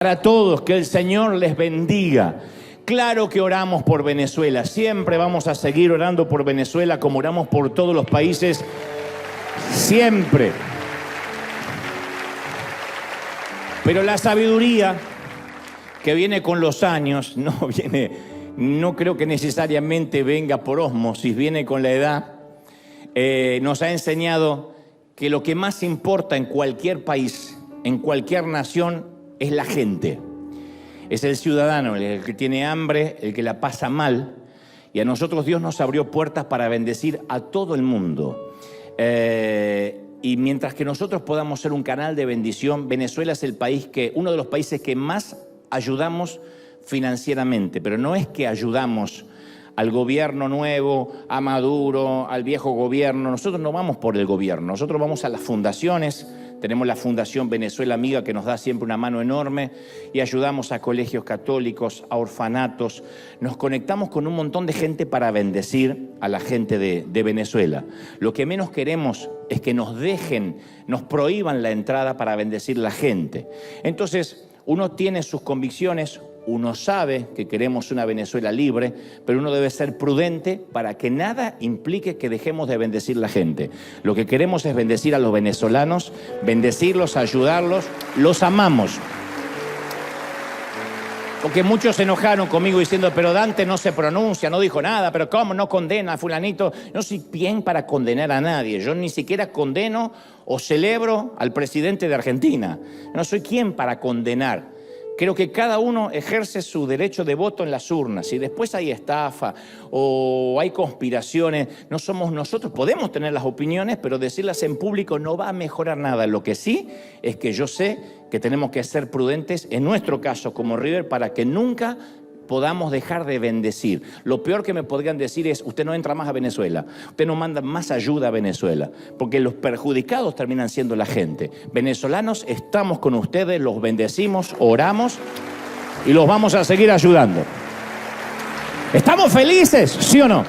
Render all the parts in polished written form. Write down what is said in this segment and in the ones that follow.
Para todos, que el Señor les bendiga. Claro que oramos por Venezuela, siempre vamos a seguir orando por Venezuela como oramos por todos los países, siempre. Pero la sabiduría que viene con los años, no creo que necesariamente venga por ósmosis, viene con la edad, nos ha enseñado que lo que más importa en cualquier país, en cualquier nación, es la gente. Es el ciudadano, el que tiene hambre, el que la pasa mal. Y a nosotros Dios nos abrió puertas para bendecir a todo el mundo. Y mientras que nosotros podamos ser un canal de bendición, Venezuela es uno de los países que más ayudamos financieramente. Pero no es que ayudamos al gobierno nuevo, a Maduro, al viejo gobierno. Nosotros no vamos por el gobierno, nosotros vamos a las fundaciones. Tenemos la Fundación Venezuela Amiga, que nos da siempre una mano enorme, y ayudamos a colegios católicos, a orfanatos. Nos conectamos con un montón de gente para bendecir a la gente de Venezuela. Lo que menos queremos es que nos prohíban la entrada para bendecir a la gente. Entonces, uno tiene sus convicciones, uno sabe que queremos una Venezuela libre, pero uno debe ser prudente para que nada implique que dejemos de bendecir a la gente. Lo que queremos es bendecir a los venezolanos, bendecirlos, ayudarlos, los amamos. Porque muchos se enojaron conmigo diciendo, pero Dante no se pronuncia, no dijo nada, pero ¿cómo no condena a fulanito? No soy bien para condenar a nadie, yo ni siquiera condeno o celebro al presidente de Argentina. No soy quien para condenar. Creo que cada uno ejerce su derecho de voto en las urnas. Si después hay estafa o hay conspiraciones, no somos nosotros. Podemos tener las opiniones, pero decirlas en público no va a mejorar nada. Lo que sí es que yo sé que tenemos que ser prudentes, en nuestro caso como River, para que nunca podamos dejar de bendecir. Lo peor que me podrían decir es, usted no entra más a Venezuela, usted no manda más ayuda a Venezuela, porque los perjudicados terminan siendo la gente. Venezolanos, estamos con ustedes, los bendecimos, oramos y los vamos a seguir ayudando. ¿Estamos felices, sí o no?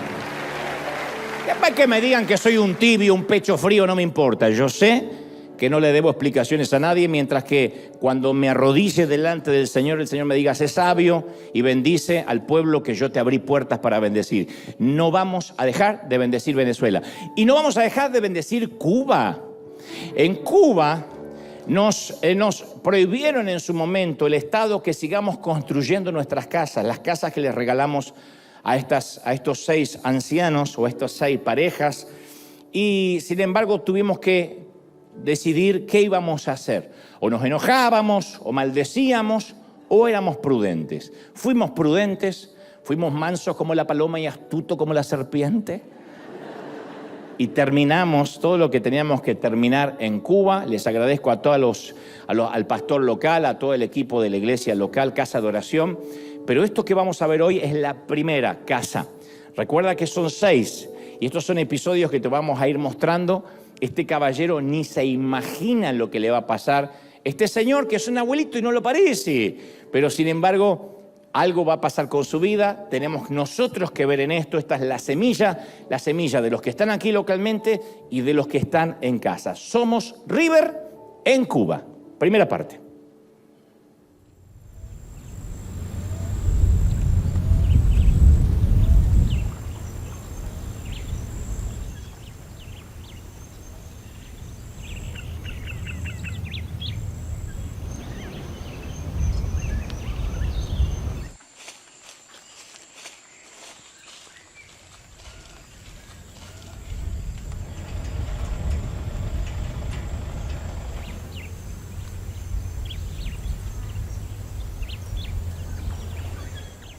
Después que me digan que soy un tibio, un pecho frío, no me importa. Yo sé que no le debo explicaciones a nadie, mientras que cuando me arrodille delante del Señor, el Señor me diga, sé sabio y bendice al pueblo que yo te abrí puertas para bendecir. No vamos a dejar de bendecir Venezuela. Y no vamos a dejar de bendecir Cuba. En Cuba nos prohibieron en su momento el Estado que sigamos construyendo nuestras casas, las casas que les regalamos a estos 6 ancianos o a estas 6 parejas. Y sin embargo tuvimos que decidir qué íbamos a hacer. O nos enojábamos, o maldecíamos, o éramos prudentes. Fuimos prudentes, fuimos mansos como la paloma y astutos como la serpiente. Y terminamos todo lo que teníamos que terminar en Cuba. Les agradezco a todos al pastor local, a todo el equipo de la iglesia local, Casa de Oración. Pero esto que vamos a ver hoy es la primera casa. Recuerda que son 6. Y estos son episodios que te vamos a ir mostrando. Este caballero ni se imagina lo que le va a pasar. Este señor que es un abuelito y no lo parece, pero sin embargo algo va a pasar con su vida. Tenemos nosotros que ver en esto. Esta es la semilla de los que están aquí localmente y de los que están en casa. Somos River en Cuba. Primera parte.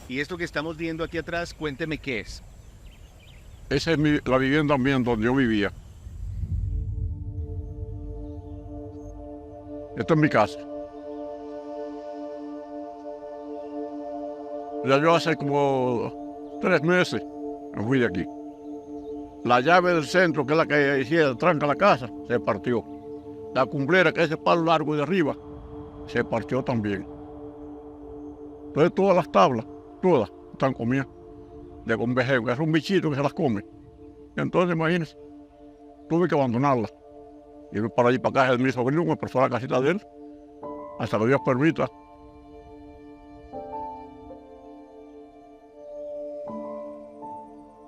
Y esto que estamos viendo aquí atrás, cuénteme qué es. Esa es la vivienda también donde yo vivía. Esta es mi casa. Ya yo hace como 3 meses me fui de aquí. La llave del centro, que es la que tranca la casa, se partió. La cumplera, que es ese palo largo de arriba, se partió también. Entonces todas las tablas, todas, están comidas de convejeo, que es un bichito que se las come. Entonces, imagínense, tuve que abandonarla. Ir para allí, para casa de mi sobrino, me prestó la casita de él, hasta que Dios permita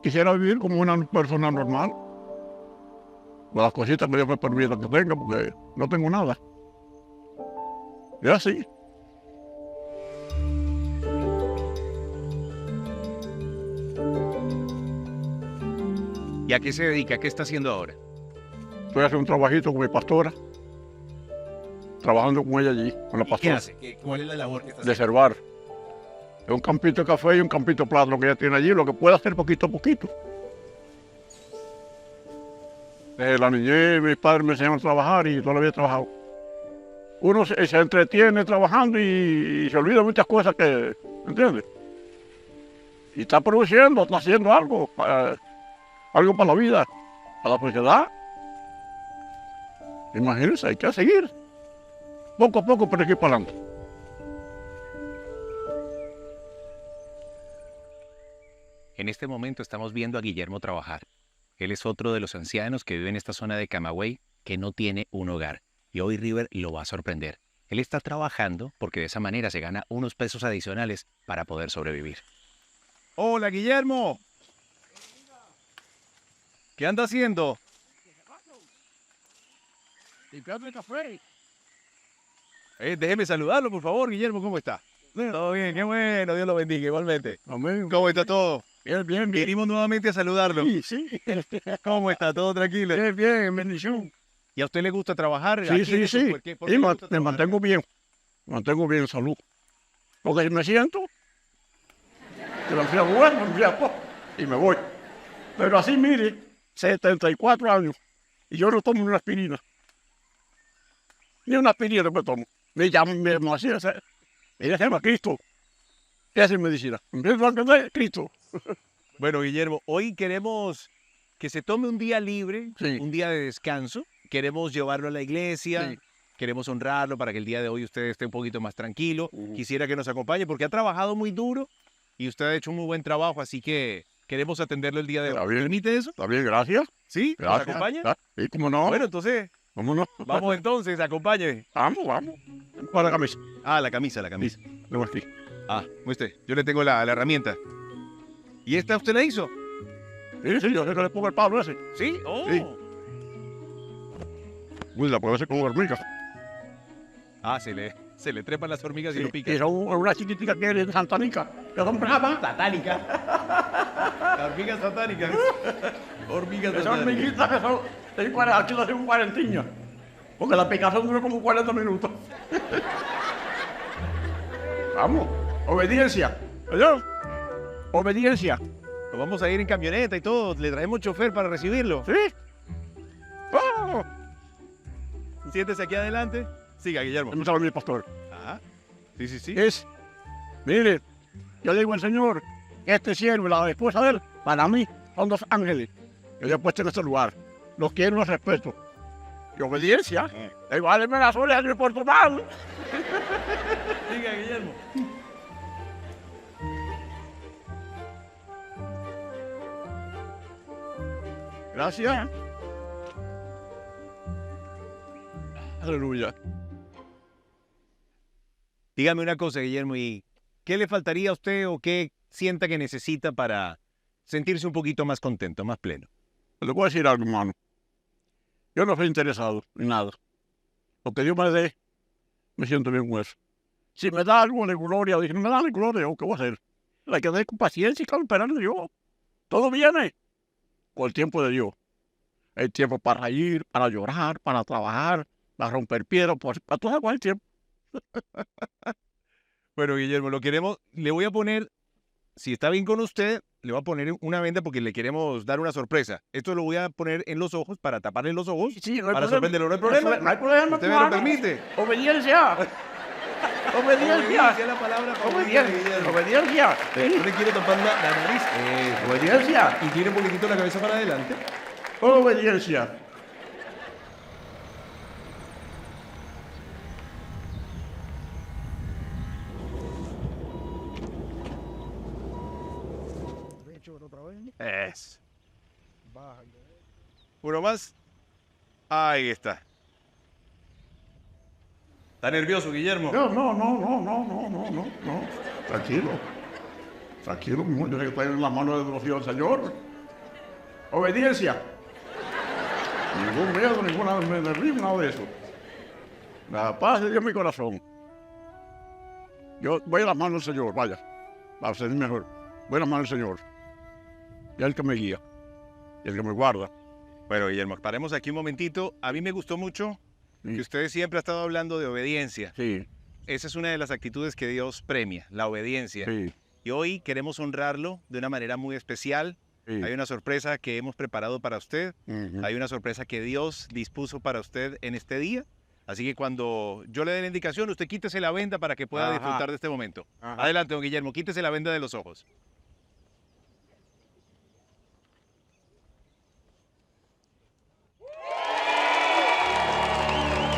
quisiera vivir como una persona normal. Con las cositas que Dios me permita que tenga, porque no tengo nada. Y así. ¿Y a qué se dedica? ¿Qué está haciendo ahora? Estoy haciendo un trabajito con mi pastora, trabajando con ella allí, con la ¿Qué pastora, hace? ¿Cuál es la labor que está de haciendo? servar. Es un campito de café y un campito de plátano que ella tiene allí, lo que puede hacer poquito a poquito. Desde la niñez, mis padres me enseñaron a trabajar y toda la vida he trabajado. Uno se entretiene trabajando y se olvida muchas cosas que, ¿entiendes? Y está produciendo, está haciendo algo para la vida, para la sociedad. Imagínense, hay que seguir. Poco a poco, pero hay que ir para adelante. En este momento estamos viendo a Guillermo trabajar. Él es otro de los ancianos que vive en esta zona de Camagüey que no tiene un hogar. Y hoy River lo va a sorprender. Él está trabajando porque de esa manera se gana unos pesos adicionales para poder sobrevivir. Hola, Guillermo. ¿Qué anda haciendo? Limpiando el café. Déjeme saludarlo, por favor, Guillermo. ¿Cómo está? Todo bien, qué bueno. Dios lo bendiga igualmente. Amén. ¿Cómo está todo? Bien, bien, bien. Venimos nuevamente a saludarlo. Sí, sí. ¿Cómo está? ¿Todo tranquilo? Bien, bien, bendición. ¿Y a usted le gusta trabajar? Sí, aquí sí, en esto? sí. ¿Por qué Y le gusta me trabajar? mantengo bien. Me mantengo bien en salud. Porque si me siento, que me enfrío bueno, me enfrío poco y me voy. Pero así, mire, 74 años y yo no tomo una aspirina. Ni una aspirina me tomo. Me llaman, me ella se llama Cristo. Esa es medicina. Empiezo a entender Cristo. Bueno, Guillermo, hoy queremos que se tome un día libre, Sí. un día de descanso. Queremos llevarlo a la iglesia, Sí. queremos honrarlo para que el día de hoy usted esté un poquito más tranquilo. Quisiera que nos acompañe porque ha trabajado muy duro y usted ha hecho un muy buen trabajo, así que queremos atenderlo el día de Está hoy. bien. ¿Permite eso? Está bien, gracias. ¿Sí? ¿Nos Gracias. acompaña? Sí, cómo no. Bueno, entonces, ¿Cómo no? vamos entonces, acompáñeme. Vamos, vamos. Para la camisa. Ah, la camisa. Luego aquí. Ah, muestre, yo le tengo la herramienta. ¿Y esta usted la hizo? Sí, sí, yo sé que le pongo el palo ese. ¿Sí? Oh. Sí. Uy, la puedo hacer con hormigas. Ah, se le trepan las hormigas y lo Y pican. son una chiquitica que es de Santanica. Que son bravas. Satánica. Hormigas satánicas. Hormigas Esas satánicas. hormiguitas que son, aquí las tengo 40. Porque la picación dura como 40 minutos. Vamos, obediencia. ¿Oyó? Obediencia. Nos vamos a ir en camioneta y todo. Le traemos chofer para recibirlo. ¿Sí? ¡Oh! Siéntese aquí adelante. Siga, Guillermo. Me sabe mi pastor. Ajá. Sí. Mire, yo le digo al Señor, este siervo y la esposa de él, para mí, son dos ángeles que yo he puesto en este lugar. Los quiero y los respeto. Y obediencia. Igual me las orejas de Puerto Mal. Siga, Guillermo. Gracias. Aleluya. Dígame una cosa, Guillermo, ¿y qué le faltaría a usted o qué sienta que necesita para sentirse un poquito más contento, más pleno? Le voy a decir algo, hermano. Yo no estoy interesado en nada. Lo que Dios me dé, me siento bien con eso. Si me da algo de gloria, dije, no me da de gloria, ¿qué voy a hacer? Hay que dar con paciencia y con esperar de Dios. Todo viene con el tiempo de Dios. Hay tiempo para reír, para llorar, para trabajar, para romper piedras, para todo el tiempo. Bueno, Guillermo, le voy a poner, si está bien con usted, le voy a poner una venda porque le queremos dar una sorpresa. Esto lo voy a poner en los ojos para taparle los ojos. Sí, no hay para problema. sorprenderlo. No hay problema. No hay problema. ¿Usted me lo permite? Obediencia. Obediencia. Esa es la palabra favorita de Obediencia. Guillermo. Obediencia. Yo le quiero tapar la nariz. Obediencia. Y tire un poquitito la cabeza para adelante. Obediencia. Es. Uno más. Ahí está. ¿Está nervioso, Guillermo? No. Tranquilo. Tranquilo, yo sé que estoy en las manos de Dios del Señor. obediencia. Ningún miedo, ninguna nervios, nada de eso. La paz de Dios en mi corazón. Yo voy a las manos del Señor, vaya, para ser mejor. Voy a las manos del Señor. Y es el que me guía, y el que me guarda. Bueno, Guillermo, paremos aquí un momentito. A mí me gustó mucho Sí. que usted siempre ha estado hablando de obediencia. Sí, Esa es una de las actitudes que Dios premia, la obediencia. sí, Y hoy queremos honrarlo de una manera muy especial. sí. Hay una sorpresa que hemos preparado para usted. Ujú. Hay una sorpresa que Dios dispuso para usted en este día. Así que cuando yo le dé la indicación, usted quítese la venda para que pueda Ajá. disfrutar de este momento. Ajá. Adelante, don Guillermo, quítese la venda de los ojos.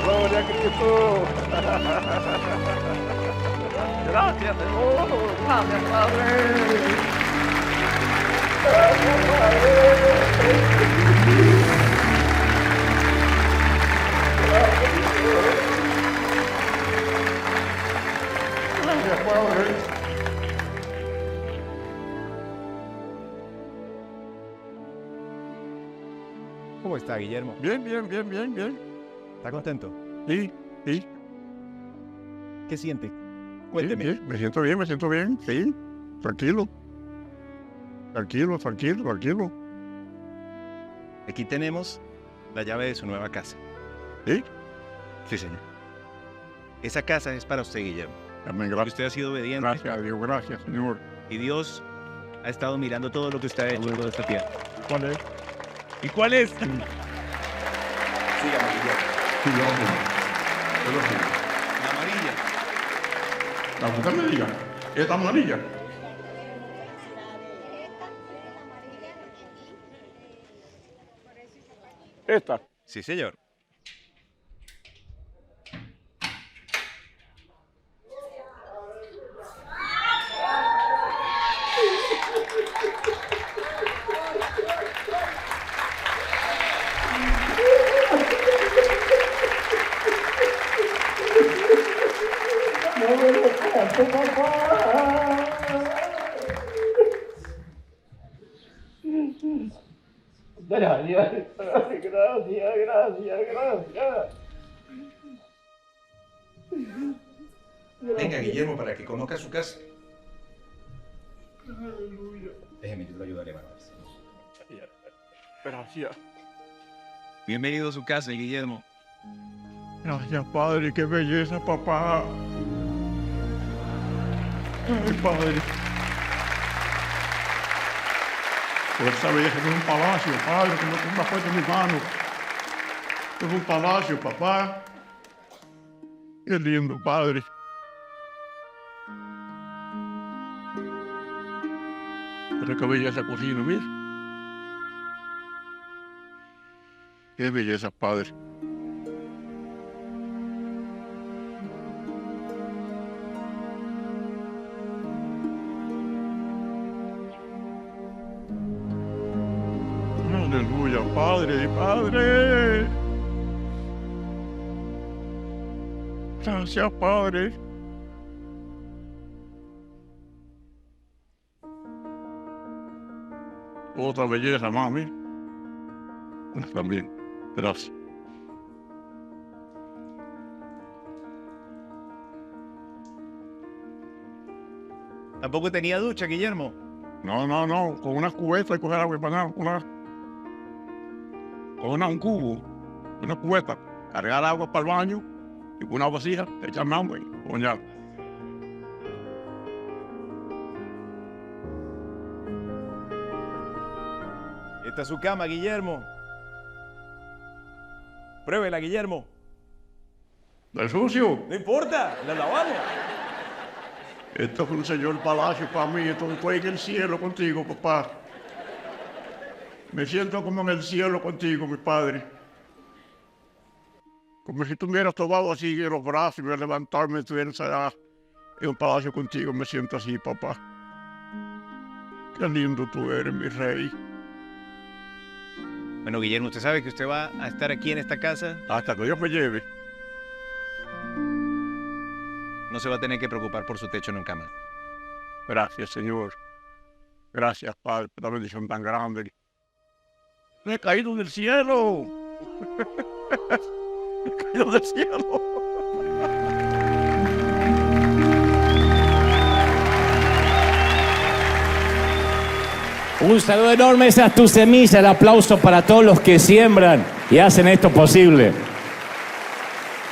Gloria a Cristo. Gracias, Señor. Gracias, Padre. Gracias, Padre. ¿Cómo está, Guillermo? Bien, bien, bien, bien, bien. ¿Está contento? Sí, sí. ¿Qué siente? Sí, Cuénteme. sí, me siento bien, me siento bien. Sí, tranquilo. Tranquilo, tranquilo, tranquilo. Aquí tenemos la llave de su nueva casa. Sí, Sí, señor. Esa casa es para usted, Guillermo. amén, Porque gracias. usted ha sido obediente Gracias a Dios, gracias, Señor. y Dios ha estado mirando todo lo que usted ha hecho en toda esta tierra. ¿Cuál es? ¿Y cuál es? Sí, yo amo. Yo lo sé. La amarilla. La que usted me diga, esta amarilla. Esta. Sí, señor. Gracias, gracias. Venga, Guillermo, para que conozca su casa. Déjeme, yo lo ayudaré a levantarse. Gracias. Bienvenido a su casa, Guillermo. Gracias, Padre, qué belleza, papá. Ay, Padre. Por esa belleza que es un palacio, Padre, que no tengo fuerte en mis manos. Es un palacio, papá. Qué lindo, Padre. Pero qué belleza cocina, mira. Qué belleza, Padre. Aleluya, Padre, Padre. Gracias, Padre. Otra belleza, mami. También. Gracias. Tampoco tenía ducha, Guillermo. No, no, no. Con una cubeta y coger agua para un cubo, una cubeta, cargar agua para el baño y con una vasija, echarme agua y coñar. Esta es su cama, Guillermo. Pruébela, Guillermo. ¿Del sucio? No importa, la lavamos. Esto es un señor palacio para mí, esto estoy en el cielo contigo, papá. Me siento como en el cielo contigo, mi padre. Como si tú me hubieras tomado así en los brazos y me hubieras levantado y me estuvieras allá en un palacio contigo, me siento así, papá. Qué lindo tú eres, mi rey. Bueno, Guillermo, usted sabe que usted va a estar aquí en esta casa. Hasta que Dios me lleve. No se va a tener que preocupar por su techo nunca más. Gracias, Señor. Gracias, Padre, por la bendición tan grande. Me he caído del cielo. Me he caído del cielo. Un saludo enorme, esa es tu semilla, el aplauso para todos los que siembran y hacen esto posible.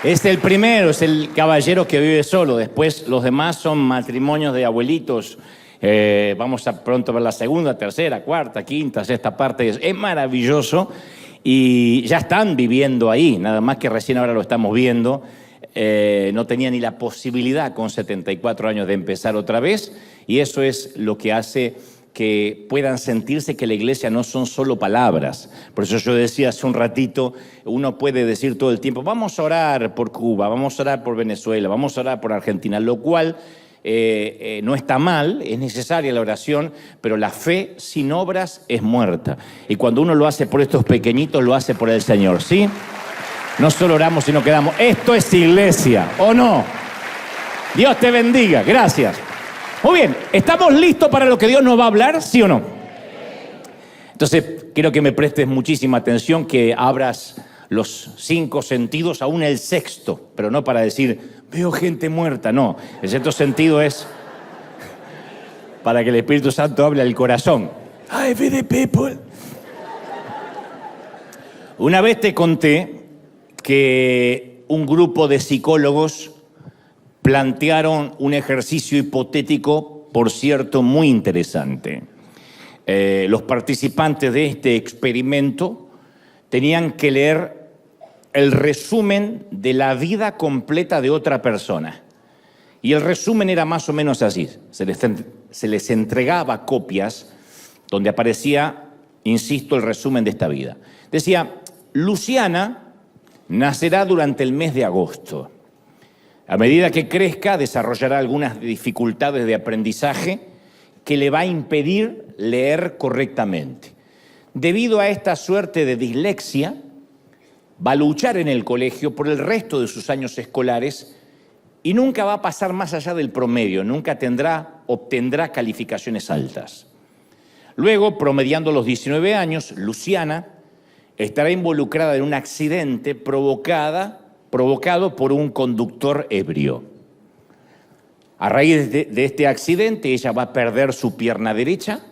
Es el primero, es el caballero que vive solo, después los demás son matrimonios de abuelitos. Vamos a pronto ver la segunda, tercera, cuarta, quinta, sexta parte. Es maravilloso y ya están viviendo ahí, nada más que recién ahora lo estamos viendo. No tenía ni la posibilidad con 74 años de empezar otra vez y eso es lo que hace que puedan sentirse que la iglesia no son solo palabras. Por eso yo decía hace un ratito, uno puede decir todo el tiempo, vamos a orar por Cuba, vamos a orar por Venezuela, vamos a orar por Argentina, lo cual no está mal, es necesaria la oración, pero la fe sin obras es muerta. Y cuando uno lo hace por estos pequeñitos, lo hace por el Señor, ¿sí? No solo oramos, sino que damos. Esto es iglesia, ¿o no? Dios te bendiga, gracias. Muy bien, ¿estamos listos para lo que Dios nos va a hablar, sí o no? Entonces, quiero que me prestes muchísima atención, que abras los 5 sentidos, aún el sexto, pero no para decir, veo gente muerta, no. El sexto sentido es para que el Espíritu Santo hable al corazón. I feel the people. Una vez te conté que un grupo de psicólogos plantearon un ejercicio hipotético, por cierto, muy interesante. Los participantes de este experimento tenían que leer el resumen de la vida completa de otra persona. Y el resumen era más o menos así. Se les entregaba copias donde aparecía, insisto, el resumen de esta vida. Decía, Luciana nacerá durante el mes de agosto. A medida que crezca, desarrollará algunas dificultades de aprendizaje que le va a impedir leer correctamente. Debido a esta suerte de dislexia, va a luchar en el colegio por el resto de sus años escolares y nunca va a pasar más allá del promedio, nunca obtendrá calificaciones altas. Luego, promediando los 19 años, Luciana estará involucrada en un accidente provocado por un conductor ebrio. A raíz de este accidente, ella va a perder su pierna derecha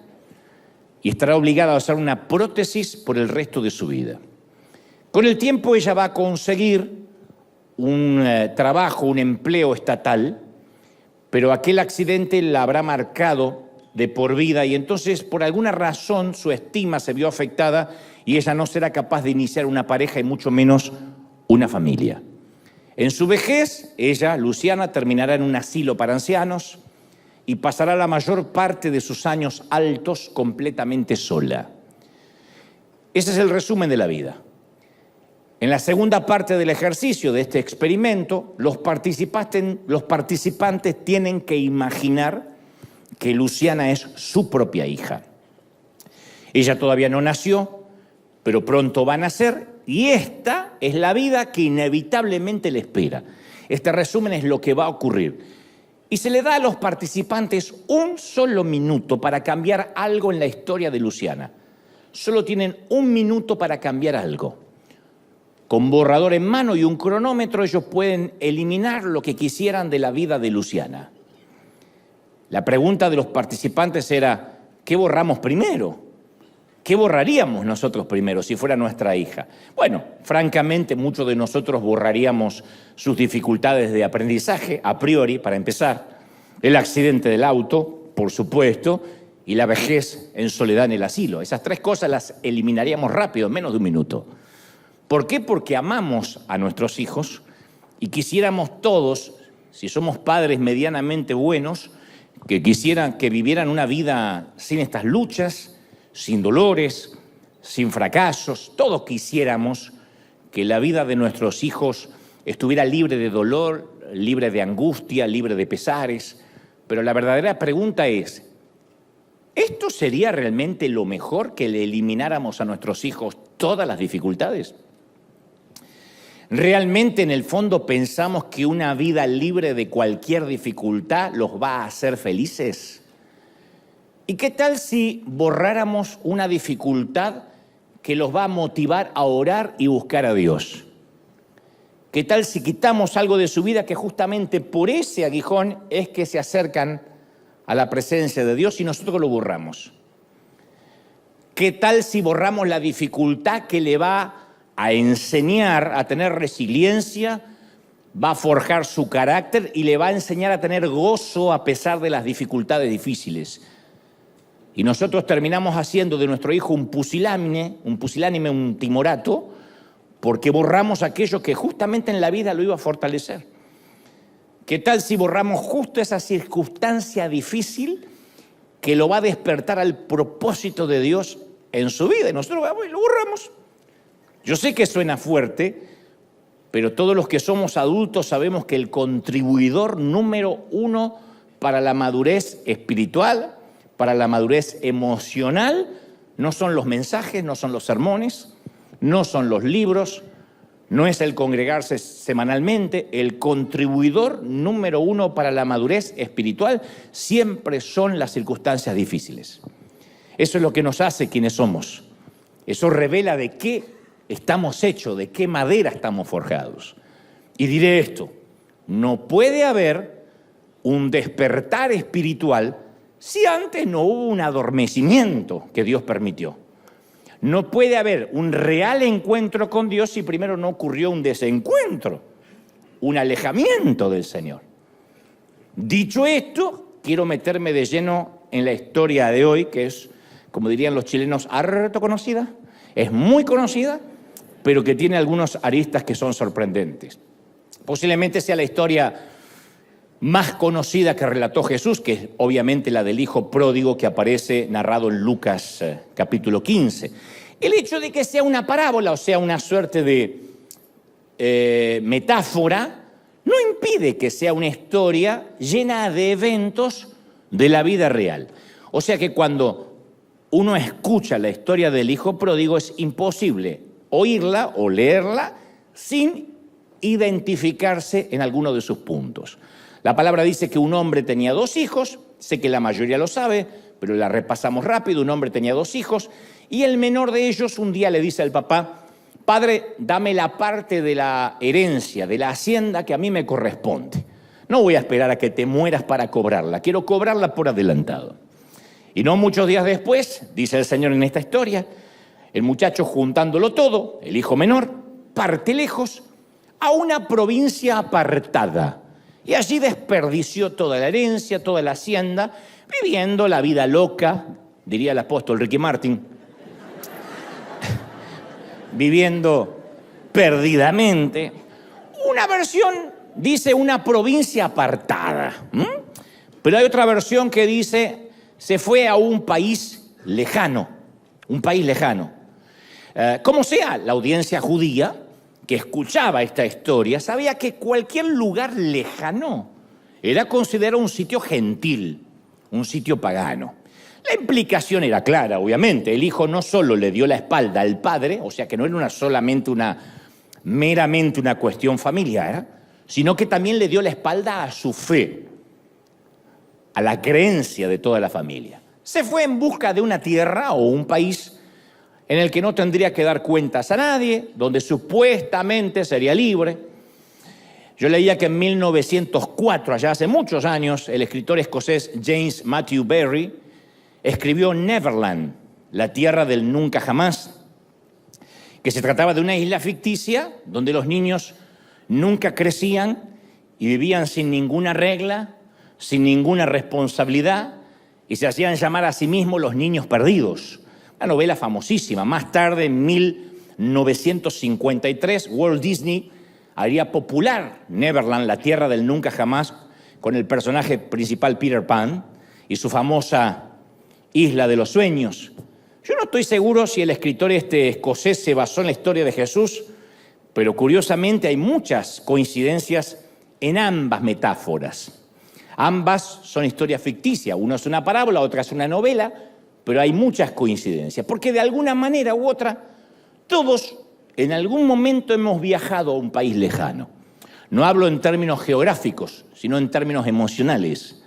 y estará obligada a usar una prótesis por el resto de su vida. Con el tiempo, ella va a conseguir un trabajo, un empleo estatal, pero aquel accidente la habrá marcado de por vida y entonces, por alguna razón, su estima se vio afectada y ella no será capaz de iniciar una pareja y mucho menos una familia. En su vejez, ella, Luciana, terminará en un asilo para ancianos y pasará la mayor parte de sus años altos completamente sola. Ese es el resumen de la vida. En la segunda parte del ejercicio de este experimento, los participantes tienen que imaginar que Luciana es su propia hija. Ella todavía no nació, pero pronto va a nacer. Y esta es la vida que inevitablemente le espera. Este resumen es lo que va a ocurrir. Y se le da a los participantes un solo minuto para cambiar algo en la historia de Luciana. Solo tienen 1 minuto para cambiar algo. Con borrador en mano y un cronómetro, ellos pueden eliminar lo que quisieran de la vida de Luciana. La pregunta de los participantes era, ¿qué borramos primero? ¿Qué borraríamos nosotros primero si fuera nuestra hija? Bueno, francamente, muchos de nosotros borraríamos sus dificultades de aprendizaje, a priori, para empezar, el accidente del auto, por supuesto, y la vejez en soledad en el asilo. Esas 3 cosas las eliminaríamos rápido, en menos de 1 minuto. ¿Por qué? Porque amamos a nuestros hijos y quisiéramos todos, si somos padres medianamente buenos, que quisieran que vivieran una vida sin estas luchas, sin dolores, sin fracasos. Todos quisiéramos que la vida de nuestros hijos estuviera libre de dolor, libre de angustia, libre de pesares. Pero la verdadera pregunta es, ¿esto sería realmente lo mejor, que le elimináramos a nuestros hijos todas las dificultades? ¿Realmente en el fondo pensamos que una vida libre de cualquier dificultad los va a hacer felices? ¿Y qué tal si borráramos una dificultad que los va a motivar a orar y buscar a Dios? ¿Qué tal si quitamos algo de su vida que justamente por ese aguijón es que se acercan a la presencia de Dios y nosotros lo borramos? ¿Qué tal si borramos la dificultad que le va a enseñar a tener resiliencia, va a forjar su carácter y le va a enseñar a tener gozo a pesar de las dificultades difíciles? Y nosotros terminamos haciendo de nuestro hijo un pusilánime, un timorato, porque borramos aquello que justamente en la vida lo iba a fortalecer. ¿Qué tal si borramos justo esa circunstancia difícil que lo va a despertar al propósito de Dios en su vida? Y nosotros vamos y lo borramos. Yo sé que suena fuerte, pero todos los que somos adultos sabemos que el contribuidor número uno para la madurez espiritual, para la madurez emocional, no son los mensajes, no son los sermones, no son los libros, no es el congregarse semanalmente. El contribuidor número uno para la madurez espiritual siempre son las circunstancias difíciles. Eso es lo que nos hace quienes somos. Eso revela de qué estamos hechos, de qué madera estamos forjados. Y diré esto, no puede haber un despertar espiritual si antes no hubo un adormecimiento que Dios permitió. No puede haber un real encuentro con Dios si primero no ocurrió un desencuentro, un alejamiento del Señor. Dicho esto, quiero meterme de lleno en la historia de hoy, que es, como dirían los chilenos, harto conocida. Es muy conocida, pero que tiene algunos aristas que son sorprendentes. Posiblemente sea la historia más conocida que relató Jesús, que es obviamente la del hijo pródigo que aparece narrado en Lucas capítulo 15. El hecho de que sea una parábola, o sea, una suerte de metáfora, no impide que sea una historia llena de eventos de la vida real. O sea que cuando uno escucha la historia del hijo pródigo es imposible oírla o leerla sin identificarse en alguno de sus puntos. La palabra dice que un hombre tenía 2 hijos, sé que la mayoría lo sabe, pero la repasamos rápido. Un hombre tenía 2 hijos y el menor de ellos un día le dice al papá: padre, dame la parte de la herencia, de la hacienda que a mí me corresponde. No voy a esperar a que te mueras para cobrarla, quiero cobrarla por adelantado. Y no muchos días después, dice el Señor en esta historia, el muchacho, juntándolo todo, el hijo menor, parte lejos a una provincia apartada. Y allí desperdició toda la herencia, toda la hacienda, viviendo la vida loca, diría el apóstol Ricky Martin, viviendo perdidamente. Una versión dice una provincia apartada, pero hay otra versión que dice se fue a un país lejano, Como sea, la audiencia judía que escuchaba esta historia sabía que cualquier lugar lejano era considerado un sitio gentil, un sitio pagano. La implicación era clara, obviamente. El hijo no solo le dio la espalda al padre, o sea que no era meramente una cuestión familiar, sino que también le dio la espalda a su fe, a la creencia de toda la familia. Se fue en busca de una tierra o un país en el que no tendría que dar cuentas a nadie, donde supuestamente sería libre. Yo leía que en 1904, allá hace muchos años, el escritor escocés James Matthew Barrie escribió Neverland, la tierra del nunca jamás, que se trataba de una isla ficticia donde los niños nunca crecían y vivían sin ninguna regla, sin ninguna responsabilidad, y se hacían llamar a sí mismos los niños perdidos. Una novela famosísima. Más tarde, en 1953, Walt Disney haría popular Neverland, la tierra del nunca jamás, con el personaje principal Peter Pan y su famosa Isla de los Sueños. Yo no estoy seguro si el escritor escocés se basó en la historia de Jesús, pero curiosamente hay muchas coincidencias en ambas metáforas. Ambas son historias ficticias, una es una parábola, otra es una novela, pero hay muchas coincidencias, porque de alguna manera u otra, todos en algún momento hemos viajado a un país lejano. No hablo en términos geográficos, sino en términos emocionales,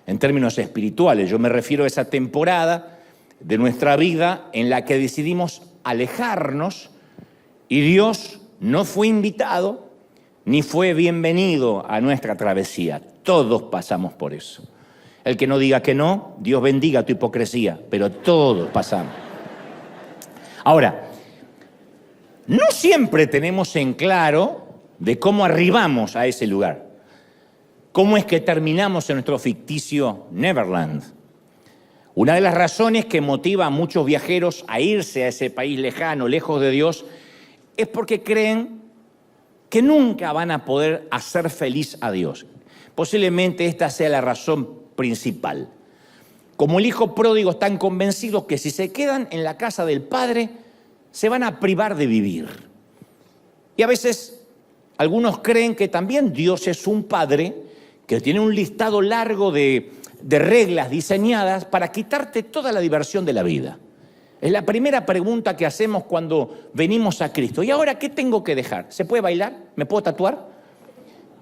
en términos espirituales. Yo me refiero a esa temporada de nuestra vida en la que decidimos alejarnos y Dios no fue invitado ni fue bienvenido a nuestra travesía. Todos pasamos por eso. El que no diga que no, Dios bendiga tu hipocresía, pero todos pasamos. Ahora, no siempre tenemos en claro de cómo arribamos a ese lugar. ¿Cómo es que terminamos en nuestro ficticio Neverland? Una de las razones que motiva a muchos viajeros a irse a ese país lejano, lejos de Dios, es porque creen que nunca van a poder hacer feliz a Dios. Posiblemente esta sea la razón principal. Como el hijo pródigo, están convencidos que si se quedan en la casa del Padre, se van a privar de vivir. Y a veces algunos creen que también Dios es un Padre que tiene un listado largo de reglas diseñadas para quitarte toda la diversión de la vida. Es la primera pregunta que hacemos cuando venimos a Cristo. ¿Y ahora qué tengo que dejar? ¿Se puede bailar? ¿Me puedo tatuar?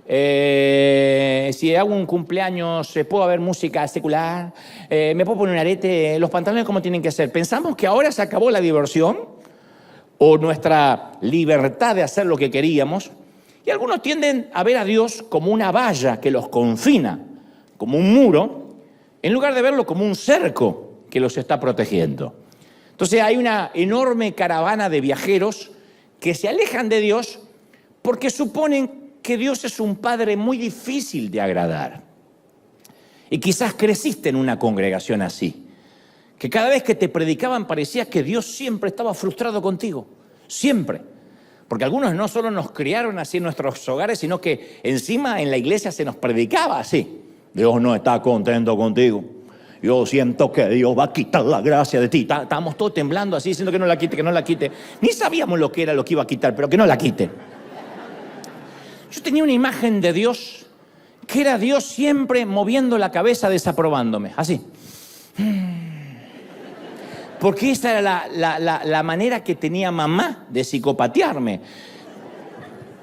Si hago un cumpleaños, ¿puedo haber música secular? ¿Me puedo poner un arete? ¿Los pantalones cómo tienen que ser? ¿Pensamos que ahora se acabó la diversión o nuestra libertad de hacer lo que queríamos? Y algunos tienden a ver a Dios como una valla que los confina, como un muro, en lugar de verlo como un cerco que los está protegiendo. Entonces hay una enorme caravana de viajeros que se alejan de Dios porque suponen que Dios es un Padre muy difícil de agradar. Y quizás creciste en una congregación así, que cada vez que te predicaban parecía que Dios siempre estaba frustrado contigo, siempre. Porque algunos no solo nos criaron así en nuestros hogares, sino que encima en la iglesia se nos predicaba así. Dios no está contento contigo. Yo siento que Dios va a quitar la gracia de ti. Estábamos todos temblando así, diciendo que no la quite, que no la quite. Ni sabíamos lo que era lo que iba a quitar, pero que no la quite. Yo tenía una imagen de Dios, que era Dios siempre moviendo la cabeza, desaprobándome, así. Porque esa era la manera que tenía mamá de psicopatearme.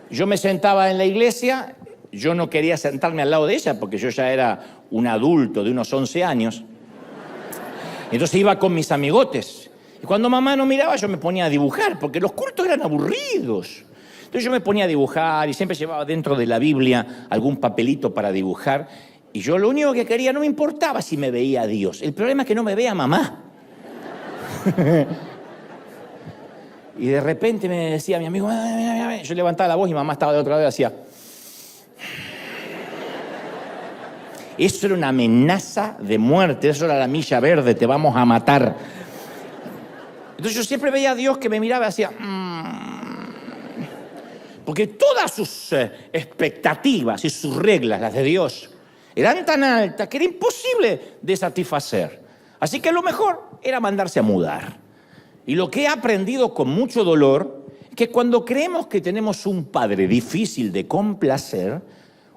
Yo me sentaba en la iglesia, yo no quería sentarme al lado de ella porque yo ya era un adulto de unos 11 años. Entonces iba con mis amigotes. Y cuando mamá no miraba, yo me ponía a dibujar, porque los cultos eran aburridos. Entonces yo me ponía a dibujar y siempre llevaba dentro de la Biblia algún papelito para dibujar. Y yo lo único que quería, no me importaba si me veía Dios. El problema es que no me veía mamá. Y de repente me decía mi amigo, mira. Yo levantaba la voz y mamá estaba de otra vez, hacía. Eso era una amenaza de muerte, eso era la milla verde, te vamos a matar. Entonces yo siempre veía a Dios que me miraba y hacía. Porque todas sus expectativas y sus reglas, las de Dios, eran tan altas que era imposible de satisfacer. Así que lo mejor era mandarse a mudar. Y lo que he aprendido con mucho dolor es que cuando creemos que tenemos un Padre difícil de complacer,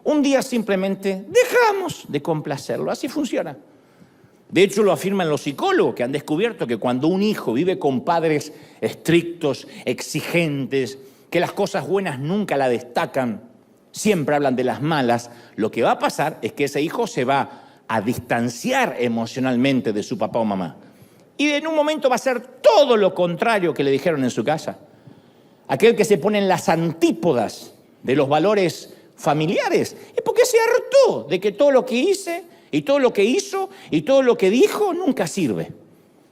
un día simplemente dejamos de complacerlo. Así funciona. De hecho, lo afirman los psicólogos que han descubierto que cuando un hijo vive con padres estrictos, exigentes, que las cosas buenas nunca la destacan, siempre hablan de las malas, lo que va a pasar es que ese hijo se va a distanciar emocionalmente de su papá o mamá. Y en un momento va a ser todo lo contrario que le dijeron en su casa. Aquel que se pone en las antípodas de los valores familiares es porque se hartó de que todo lo que hice y todo lo que hizo y todo lo que dijo nunca sirve.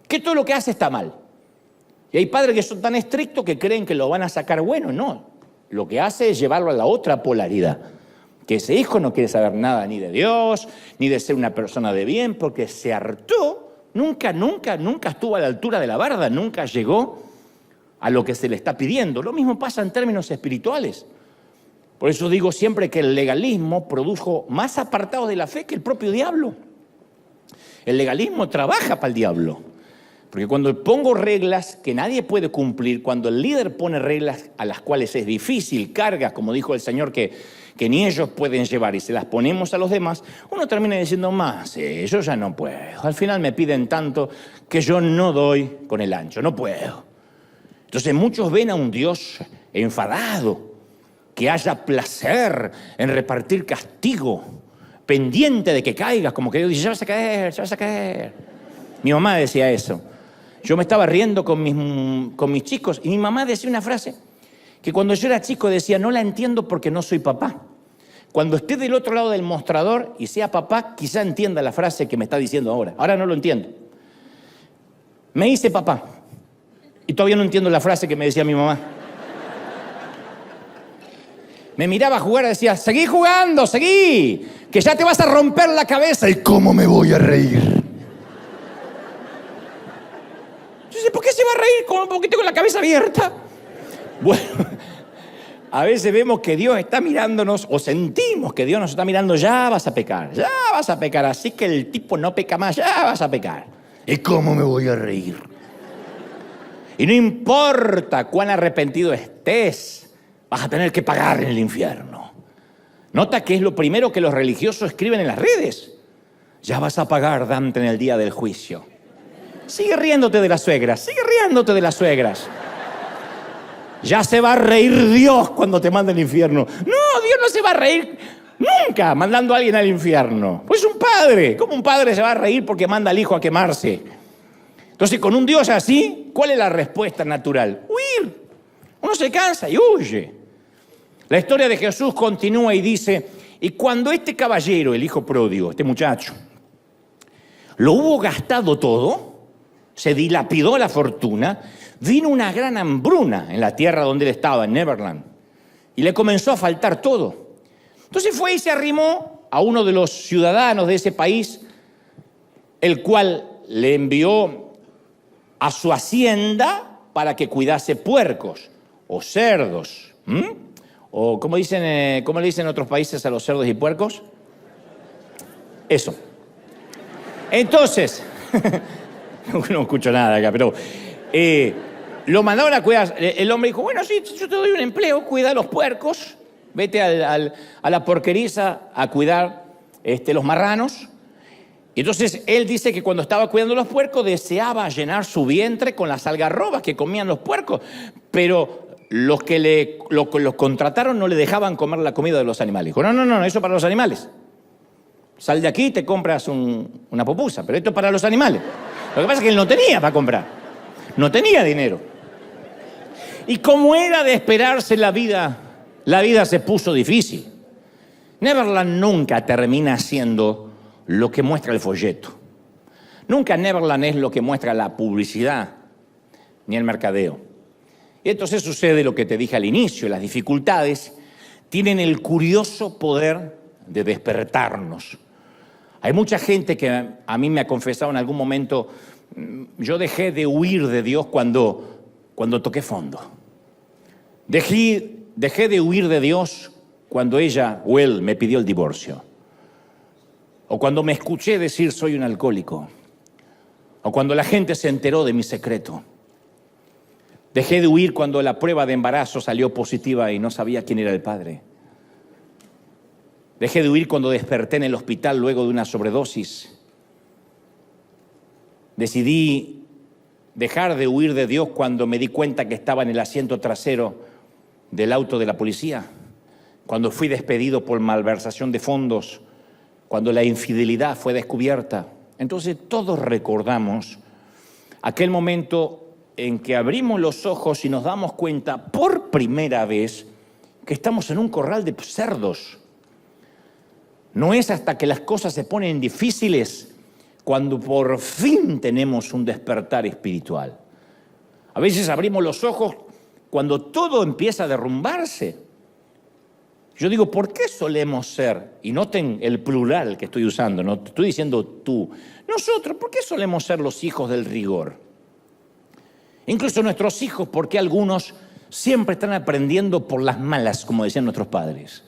Que todo lo que hace está mal. Y hay padres que son tan estrictos que creen que lo van a sacar bueno. No, lo que hace es llevarlo a la otra polaridad. Que ese hijo no quiere saber nada ni de Dios, ni de ser una persona de bien, porque se hartó. Nunca estuvo a la altura de la barda, nunca llegó a lo que se le está pidiendo. Lo mismo pasa en términos espirituales. Por eso digo siempre que el legalismo produjo más apartados de la fe que el propio diablo. El legalismo trabaja para el diablo. Porque cuando pongo reglas que nadie puede cumplir, cuando el líder pone reglas a las cuales es difícil, cargas, como dijo el Señor, que ni ellos pueden llevar y se las ponemos a los demás, uno termina diciendo más, yo ya no puedo. Al final me piden tanto que yo no doy con el ancho, no puedo. Entonces muchos ven a un Dios enfadado, que haya placer en repartir castigo, pendiente de que caigas, como que Dios dice, ya vas a caer. Mi mamá decía eso. Yo me estaba riendo con mis chicos y mi mamá decía una frase que cuando yo era chico decía, no la entiendo porque no soy papá. Cuando esté del otro lado del mostrador y sea papá, quizá entienda la frase que me está diciendo ahora. Ahora no lo entiendo. Me hice papá y todavía no entiendo la frase que me decía mi mamá. Me miraba a jugar y decía, seguí jugando, seguí, que ya te vas a romper la cabeza. ¿Y cómo me voy a reír? ¿Por qué se va a reír? ¿Por qué tengo la cabeza abierta? Bueno, a veces vemos que Dios está mirándonos o sentimos que Dios nos está mirando, ya vas a pecar, así que el tipo no peca más, ya vas a pecar. ¿Y cómo me voy a reír? Y no importa cuán arrepentido estés, vas a tener que pagar en el infierno. Nota que es lo primero que los religiosos escriben en las redes. Ya vas a pagar, Dante, en el día del juicio. Sigue riéndote de las suegras, sigue riéndote de las suegras. Ya se va a reír Dios cuando te mande al infierno. No, Dios no se va a reír nunca mandando a alguien al infierno. Pues un padre, ¿cómo un padre se va a reír porque manda al hijo a quemarse? Entonces, con un Dios así, ¿cuál es la respuesta natural? Huir. Uno se cansa y huye. La historia de Jesús continúa y dice, y cuando este caballero, el hijo pródigo, este muchacho, lo hubo gastado todo, se dilapidó la fortuna, vino una gran hambruna en la tierra donde él estaba, en Neverland, y le comenzó a faltar todo. Entonces fue y se arrimó a uno de los ciudadanos de ese país, el cual le envió a su hacienda para que cuidase puercos o cerdos. O ¿cómo le dicen en otros países a los cerdos y puercos? Eso. Entonces, no escucho nada acá, pero lo mandaron a cuidar. El hombre dijo, bueno, sí, yo te doy un empleo, cuida los puercos, vete a la porqueriza a cuidar los marranos. Y entonces él dice que cuando estaba cuidando los puercos deseaba llenar su vientre con las algarrobas que comían los puercos, pero los que los contrataron no le dejaban comer la comida de los animales. Dijo, no, eso para los animales. Sal de aquí y te compras una pupusa, pero esto es para los animales. Lo que pasa es que él no tenía para comprar, no tenía dinero. Y como era de esperarse la vida se puso difícil. Neverland nunca termina siendo lo que muestra el folleto. Nunca Neverland es lo que muestra la publicidad, ni el mercadeo. Y entonces sucede lo que te dije al inicio, las dificultades tienen el curioso poder de despertarnos. Hay mucha gente que a mí me ha confesado en algún momento, yo dejé de huir de Dios cuando toqué fondo. Dejé de huir de Dios cuando ella o él me pidió el divorcio. O cuando me escuché decir soy un alcohólico. O cuando la gente se enteró de mi secreto. Dejé de huir cuando la prueba de embarazo salió positiva y no sabía quién era el padre. Dejé de huir cuando desperté en el hospital luego de una sobredosis. Decidí dejar de huir de Dios cuando me di cuenta que estaba en el asiento trasero del auto de la policía. Cuando fui despedido por malversación de fondos. Cuando la infidelidad fue descubierta. Entonces todos recordamos aquel momento en que abrimos los ojos y nos damos cuenta por primera vez que estamos en un corral de cerdos. No es hasta que las cosas se ponen difíciles cuando por fin tenemos un despertar espiritual. A veces abrimos los ojos cuando todo empieza a derrumbarse. Yo digo, ¿por qué solemos ser? Y noten el plural que estoy usando, no estoy diciendo tú. Nosotros, ¿por qué solemos ser los hijos del rigor? Incluso nuestros hijos, ¿por qué algunos siempre están aprendiendo por las malas, como decían nuestros padres?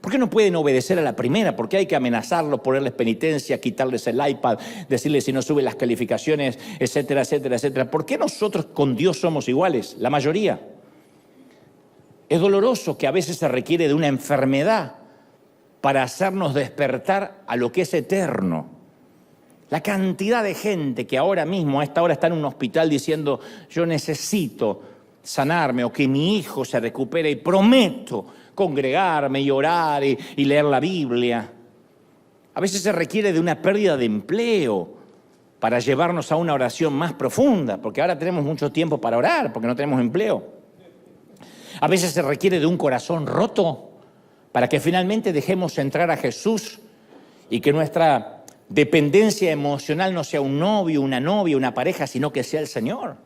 ¿Por qué no pueden obedecer a la primera? ¿Por qué hay que amenazarlos, ponerles penitencia, quitarles el iPad, decirles si no suben las calificaciones, etcétera, etcétera, etcétera? ¿Por qué nosotros con Dios somos iguales? La mayoría. Es doloroso que a veces se requiere de una enfermedad para hacernos despertar a lo que es eterno. La cantidad de gente que ahora mismo, a esta hora, está en un hospital diciendo yo necesito sanarme o que mi hijo se recupere y prometo congregarme y orar y leer la Biblia. A veces se requiere de una pérdida de empleo para llevarnos a una oración más profunda, porque ahora tenemos mucho tiempo para orar, porque no tenemos empleo. A veces se requiere de un corazón roto para que finalmente dejemos entrar a Jesús y que nuestra dependencia emocional no sea un novio, una novia, una pareja, sino que sea el Señor.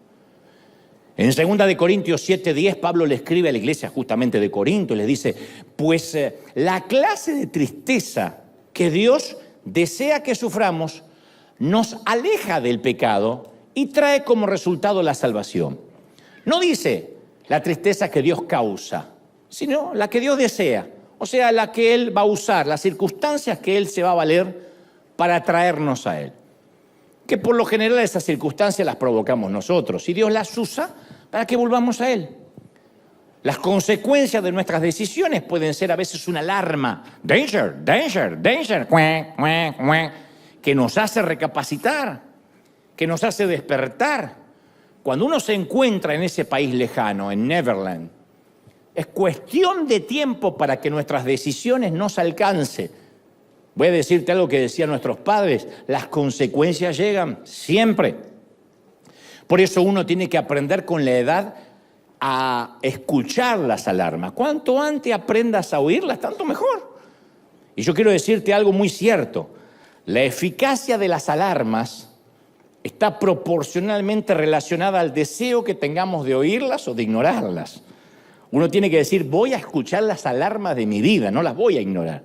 En 2 Corintios 7:10, Pablo le escribe a la iglesia justamente de Corinto y les dice, pues la clase de tristeza que Dios desea que suframos nos aleja del pecado y trae como resultado la salvación. No dice la tristeza que Dios causa, sino la que Dios desea, o sea, la que Él va a usar, las circunstancias que Él se va a valer para traernos a Él. Que por lo general esas circunstancias las provocamos nosotros y Dios las usa para que volvamos a Él. Las consecuencias de nuestras decisiones pueden ser a veces una alarma, danger, danger, danger, que nos hace recapacitar, que nos hace despertar. Cuando uno se encuentra en ese país lejano, en Neverland, es cuestión de tiempo para que nuestras decisiones nos alcancen. Voy a decirte algo que decían nuestros padres, las consecuencias llegan siempre. Por eso uno tiene que aprender con la edad a escuchar las alarmas. Cuanto antes aprendas a oírlas, tanto mejor. Y yo quiero decirte algo muy cierto. La eficacia de las alarmas está proporcionalmente relacionada al deseo que tengamos de oírlas o de ignorarlas. Uno tiene que decir, voy a escuchar las alarmas de mi vida, no las voy a ignorar.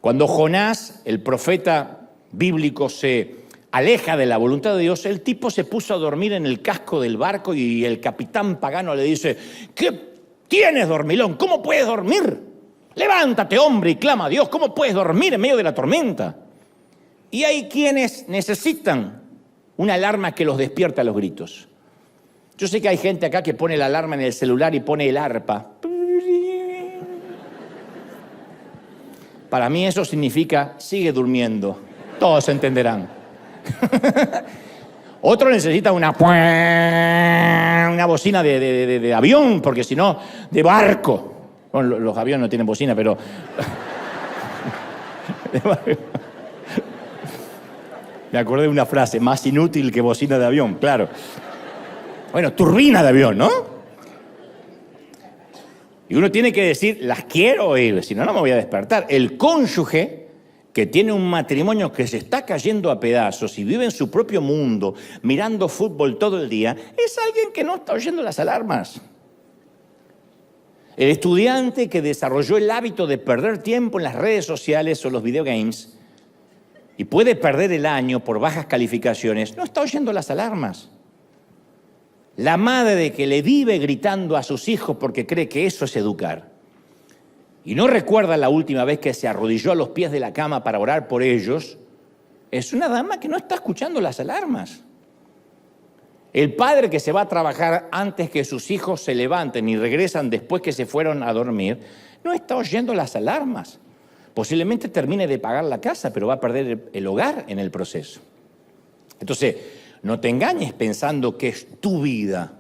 Cuando Jonás, el profeta bíblico, se aleja de la voluntad de Dios, el tipo se puso a dormir en el casco del barco y el capitán pagano le dice, ¿qué tienes, dormilón? ¿Cómo puedes dormir? Levántate, hombre, y clama a Dios. ¿Cómo puedes dormir en medio de la tormenta? Y hay quienes necesitan una alarma que los despierte a los gritos. Yo sé que hay gente acá que pone la alarma en el celular y pone el arpa. Para mí eso significa, sigue durmiendo. Todos entenderán. Otro necesita una bocina de avión, porque si no, de barco. Bueno, los aviones no tienen bocina, pero... Me acordé de una frase, más inútil que bocina de avión, claro. Bueno, turbina de avión, ¿no? Y uno tiene que decir, las quiero oír, si no, no me voy a despertar. El cónyuge que tiene un matrimonio que se está cayendo a pedazos y vive en su propio mundo, mirando fútbol todo el día, es alguien que no está oyendo las alarmas. El estudiante que desarrolló el hábito de perder tiempo en las redes sociales o los videogames y puede perder el año por bajas calificaciones, no está oyendo las alarmas. La madre que le vive gritando a sus hijos porque cree que eso es educar y no recuerda la última vez que se arrodilló a los pies de la cama para orar por ellos, es una dama que no está escuchando las alarmas. El padre que se va a trabajar antes que sus hijos se levanten y regresan después que se fueron a dormir, no está oyendo las alarmas. Posiblemente termine de pagar la casa, pero va a perder el hogar en el proceso. Entonces, no te engañes pensando que es tu vida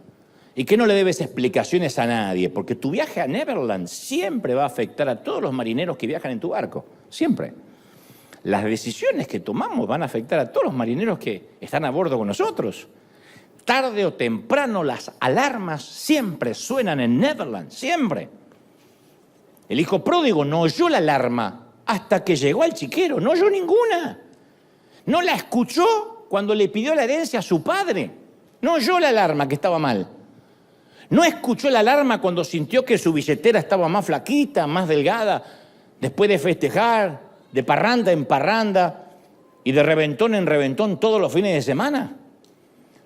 y que no le debes explicaciones a nadie, porque tu viaje a Neverland siempre va a afectar a todos los marineros que viajan en tu barco, siempre. Las decisiones que tomamos van a afectar a todos los marineros que están a bordo con nosotros. Tarde o temprano las alarmas siempre suenan en Neverland, siempre. El hijo pródigo no oyó la alarma hasta que llegó al chiquero, no oyó ninguna. No la escuchó cuando le pidió la herencia a su padre. No oyó la alarma que estaba mal. No escuchó la alarma cuando sintió que su billetera estaba más flaquita, más delgada, después de festejar, de parranda en parranda y de reventón en reventón todos los fines de semana.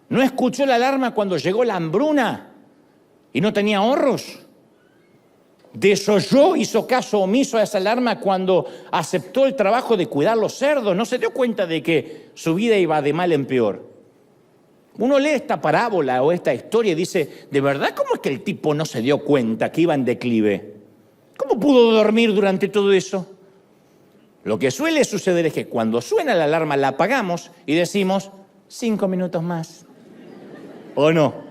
No escuchó la alarma cuando llegó la hambruna y no tenía ahorros. Desoyó, hizo caso omiso a esa alarma cuando aceptó el trabajo de cuidar los cerdos. No se dio cuenta de que su vida iba de mal en peor. Uno lee esta parábola o esta historia y dice, ¿de verdad cómo es que el tipo no se dio cuenta que iba en declive? ¿Cómo pudo dormir durante todo eso? Lo que suele suceder es que cuando suena la alarma la apagamos y decimos, 5 minutos más. ¿O no?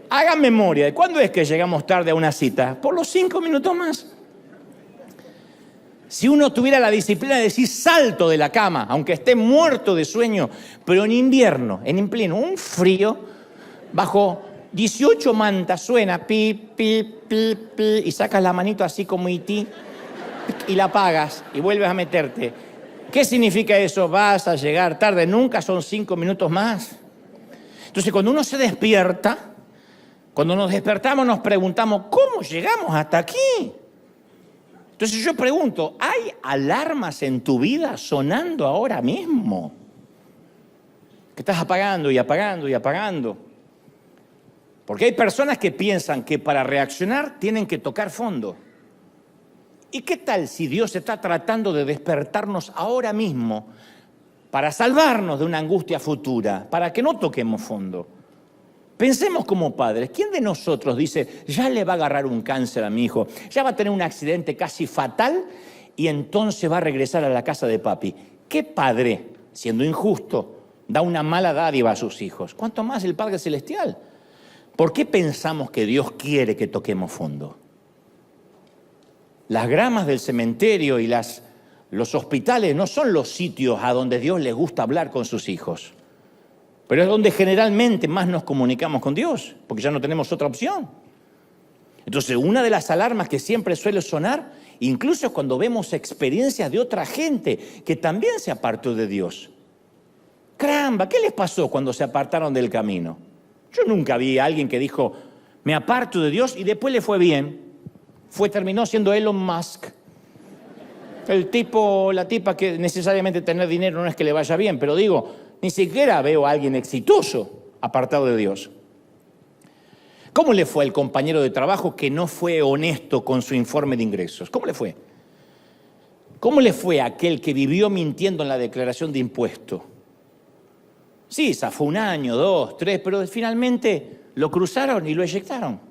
Hagan memoria de cuándo es que llegamos tarde a una cita. Por los 5 minutos más. Si uno tuviera la disciplina de decir salto de la cama, aunque esté muerto de sueño, pero en invierno, en pleno, un frío, bajo 18 mantas suena pi, pi, pi, pi, y sacas la manito así como E.T. y la apagas y vuelves a meterte. ¿Qué significa eso? Vas a llegar tarde, nunca son 5 minutos más. Entonces, cuando uno se despierta, cuando nos despertamos nos preguntamos, ¿cómo llegamos hasta aquí? Entonces yo pregunto, ¿hay alarmas en tu vida sonando ahora mismo? Que estás apagando y apagando y apagando. Porque hay personas que piensan que para reaccionar tienen que tocar fondo. ¿Y qué tal si Dios está tratando de despertarnos ahora mismo para salvarnos de una angustia futura, para que no toquemos fondo? Pensemos como padres, ¿quién de nosotros dice, ya le va a agarrar un cáncer a mi hijo, ya va a tener un accidente casi fatal y entonces va a regresar a la casa de papi? ¿Qué padre, siendo injusto, da una mala dádiva a sus hijos? ¿Cuánto más el Padre Celestial? ¿Por qué pensamos que Dios quiere que toquemos fondo? Las gramas del cementerio y los hospitales no son los sitios a donde Dios le gusta hablar con sus hijos. Pero es donde generalmente más nos comunicamos con Dios, porque ya no tenemos otra opción. Entonces, una de las alarmas que siempre suele sonar, incluso es cuando vemos experiencias de otra gente que también se apartó de Dios. Caramba, ¿qué les pasó cuando se apartaron del camino? Yo nunca vi a alguien que dijo, me aparto de Dios y después le fue bien. Terminó siendo Elon Musk. El tipo, la tipa que necesariamente tener dinero no es que le vaya bien, pero digo, ni siquiera veo a alguien exitoso apartado de Dios. ¿Cómo le fue al compañero de trabajo que no fue honesto con su informe de ingresos? ¿Cómo le fue? ¿Cómo le fue a aquel que vivió mintiendo en la declaración de impuestos? Sí, zafó 1 año, 2, 3, pero finalmente lo cruzaron y lo eyectaron.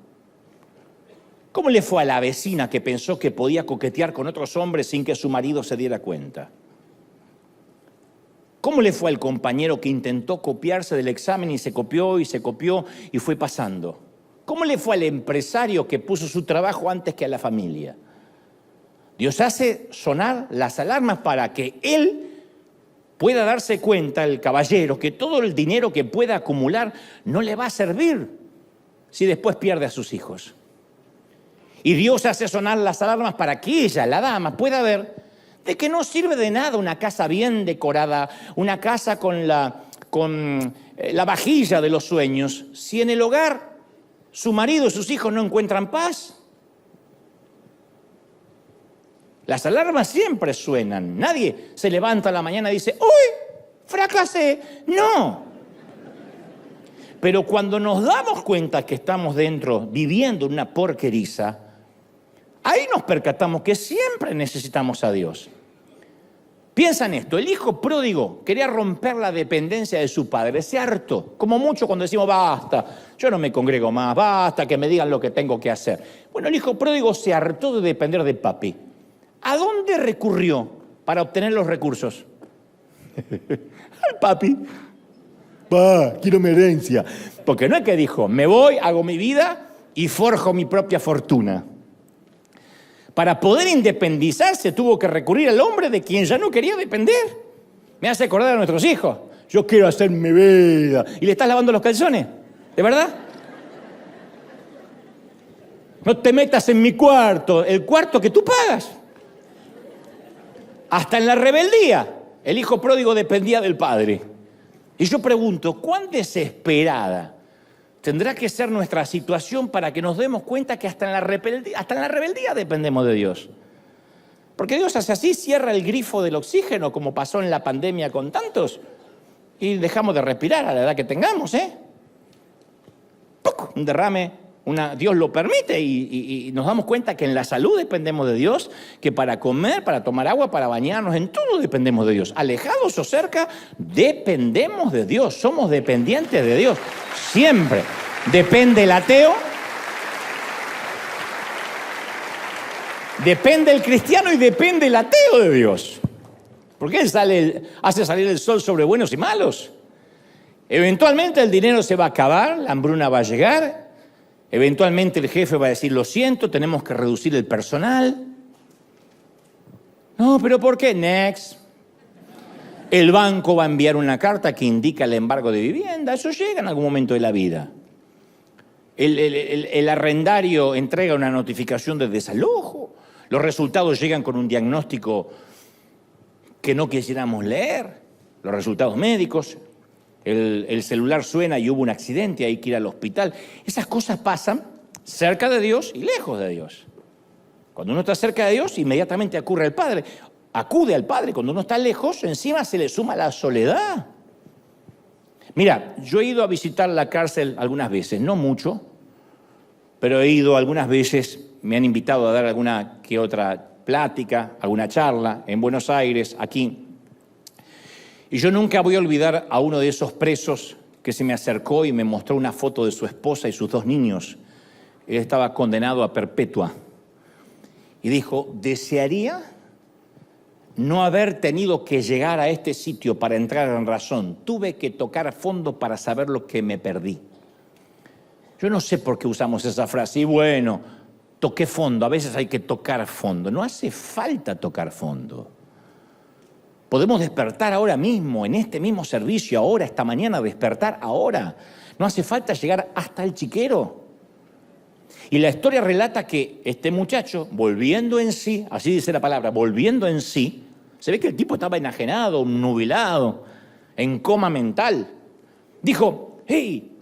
¿Cómo le fue a la vecina que pensó que podía coquetear con otros hombres sin que su marido se diera cuenta? ¿Cómo le fue al compañero que intentó copiarse del examen y se copió y fue pasando? ¿Cómo le fue al empresario que puso su trabajo antes que a la familia? Dios hace sonar las alarmas para que él pueda darse cuenta, el caballero, que todo el dinero que pueda acumular no le va a servir si después pierde a sus hijos. Y Dios hace sonar las alarmas para que ella, la dama, pueda ver de que no sirve de nada una casa bien decorada, una casa con la vajilla de los sueños, si en el hogar su marido y sus hijos no encuentran paz. Las alarmas siempre suenan. Nadie se levanta a la mañana y dice, ¡uy! ¡Fracasé! ¡No! Pero cuando nos damos cuenta que estamos dentro viviendo una porqueriza, ahí nos percatamos que siempre necesitamos a Dios. Piensa en esto, el hijo pródigo quería romper la dependencia de su padre, se hartó, como mucho cuando decimos basta, yo no me congrego más, basta que me digan lo que tengo que hacer. Bueno, el hijo pródigo se hartó de depender de papi. ¿A dónde recurrió para obtener los recursos? Al papi. Pa, quiero mi herencia. Porque no es que dijo, me voy, hago mi vida y forjo mi propia fortuna. Para poder independizarse tuvo que recurrir al hombre de quien ya no quería depender. Me hace acordar a nuestros hijos. Yo quiero hacer mi vida. ¿Y le estás lavando los calzones? ¿De verdad? No te metas en mi cuarto, el cuarto que tú pagas. Hasta en la rebeldía, el hijo pródigo dependía del padre. Y yo pregunto, ¿cuán desesperada tendrá que ser nuestra situación para que nos demos cuenta que hasta en la rebeldía dependemos de Dios? Porque Dios hace así, cierra el grifo del oxígeno, como pasó en la pandemia con tantos, y dejamos de respirar a la edad que tengamos, ¡Puc! Un derrame. Dios lo permite y nos damos cuenta que en la salud dependemos de Dios, que para comer, para tomar agua, para bañarnos, en todo dependemos de Dios. Alejados o cerca, dependemos de Dios, somos dependientes de Dios. Siempre depende el ateo, depende el cristiano y depende el ateo de Dios. Porque Él hace salir el sol sobre buenos y malos. Eventualmente el dinero se va a acabar, la hambruna va a llegar. Eventualmente el jefe va a decir, lo siento, tenemos que reducir el personal. No, pero ¿por qué? Next. El banco va a enviar una carta que indica el embargo de vivienda. Eso llega en algún momento de la vida. El arrendario entrega una notificación de desalojo. Los resultados llegan con un diagnóstico que no quisiéramos leer. Los resultados médicos. El celular suena y hubo un accidente, hay que ir al hospital. Esas cosas pasan cerca de Dios y lejos de Dios. Cuando uno está cerca de Dios, inmediatamente acude al Padre. Cuando uno está lejos, encima se le suma la soledad. Mira, yo he ido a visitar la cárcel algunas veces, no mucho, pero he ido algunas veces, me han invitado a dar alguna que otra plática, alguna charla en Buenos Aires, aquí. Y yo nunca voy a olvidar a uno de esos presos que se me acercó y me mostró una foto de su esposa y sus 2 niños. Él estaba condenado a perpetua. Y dijo, desearía no haber tenido que llegar a este sitio para entrar en razón. Tuve que tocar fondo para saber lo que me perdí. Yo no sé por qué usamos esa frase. Y bueno, toqué fondo. A veces hay que tocar fondo. No hace falta tocar fondo. Podemos despertar ahora mismo, en este mismo servicio, ahora, esta mañana, despertar ahora. No hace falta llegar hasta el chiquero. Y la historia relata que este muchacho, volviendo en sí, así dice la palabra, volviendo en sí, se ve que el tipo estaba enajenado, nubilado, en coma mental. Dijo, hey,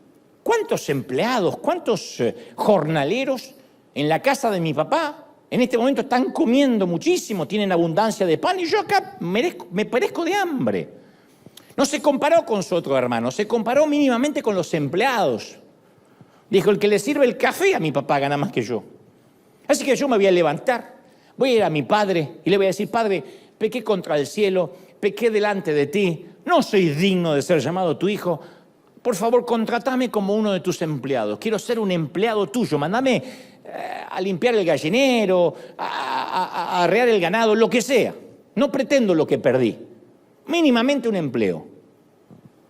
¿cuántos empleados, cuántos jornaleros en la casa de mi papá en este momento están comiendo muchísimo, tienen abundancia de pan y yo acá me perezco de hambre? No se comparó con su otro hermano, se comparó mínimamente con los empleados. Dijo, el que le sirve el café a mi papá gana más que yo. Así que yo me voy a levantar, voy a ir a mi padre y le voy a decir, Padre, pequé contra el cielo, pequé delante de ti, no soy digno de ser llamado tu hijo. Por favor, contratame como uno de tus empleados. Quiero ser un empleado tuyo. Mándame a limpiar el gallinero, a arrear el ganado, lo que sea. No pretendo lo que perdí. Mínimamente un empleo.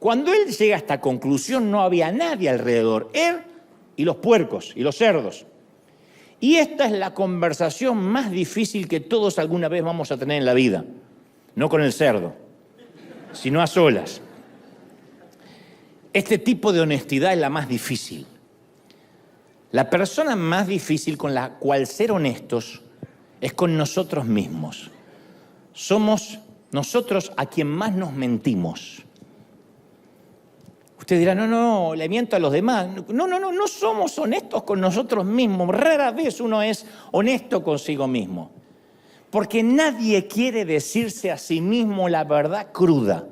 Cuando él llega a esta conclusión, no había nadie alrededor. Él y los puercos y los cerdos. Y esta es la conversación más difícil que todos alguna vez vamos a tener en la vida. No con el cerdo, sino a solas. Este tipo de honestidad es la más difícil. La persona más difícil con la cual ser honestos es con nosotros mismos. Somos nosotros a quien más nos mentimos. Usted dirá, no, le miento a los demás. No somos honestos con nosotros mismos. Rara vez uno es honesto consigo mismo. Porque nadie quiere decirse a sí mismo la verdad cruda.